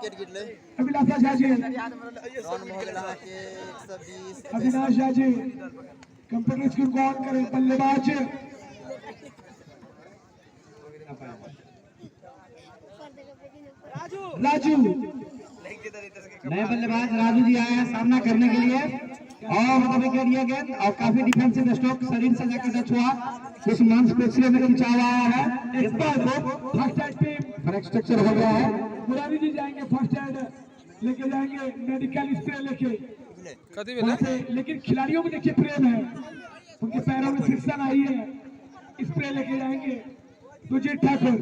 अभिलाषा Jha ji, Avinash Jha ji computer screen को on करें। बल्लेबाज राजू, नए बल्लेबाज राजू जी आए हैं सामना करने के लिए और मतलब विकेट ये गेंद और काफी डिफेंसिव स्ट्रोक शरीर से जाकर टच हुआ, उस मांसपेशियों में खिंचाव आया है। इस बार फर्स्ट एड टीम फ्रैक्चर हो गया है। मुरारी जी जाएंगे, फर्स्ट एड लेके जाएंगे, मेडिकल स्प्रे लेके। लेकिन खिलाड़ियों में देखिए प्रेम है, उनके पैरों में फ्रिक्शन आई है, स्प्रे लेके जाएंगे। सुजीत ठाकुर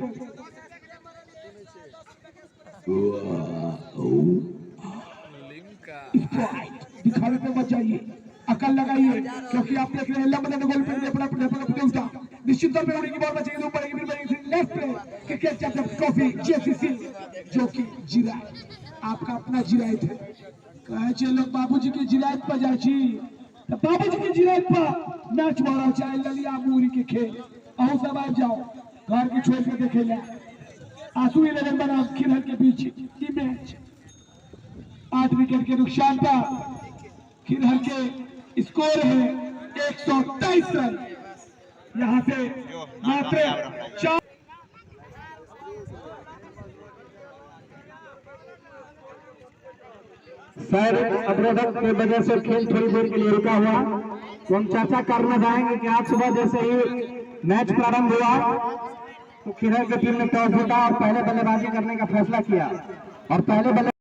दिखावे पे मत जाइए, अकल लगाइए, क्योंकि आप देख रहे हैं लंबा गोल प्रतियोगिता निश्चित तौर पर उनकी बॉल बचेगी तो ऊपर फिर लेफ्ट पे क्रिकेट चैंपियन ट्रॉफी जेसीसी जो कि जिरायत आपका अपना जिरायत है। कहे छे लोग बाबूजी के जिरायत पर जाए छी, तो बाबूजी के जिरायत पर मैच बढ़ाओ, चाहे ललिया मूरी के खेल अहू सब आ जाओ, घर के छोड़ के देखे जाए। आंसू 11 बनाम खिरहर के बीच की मैच 8 विकेट के नुकसान पर खिरहर के स्कोर है 123 रन। यहां से मात्र 4 शारीरिक अवरोधक की वजह से खेल थोड़ी देर के लिए रुका हुआ, तो हम चर्चा करना चाहेंगे कि आज सुबह जैसे ही मैच प्रारंभ हुआ तो खिरहर की टीम ने टॉस जीता और पहले बल्लेबाजी करने का फैसला किया और पहले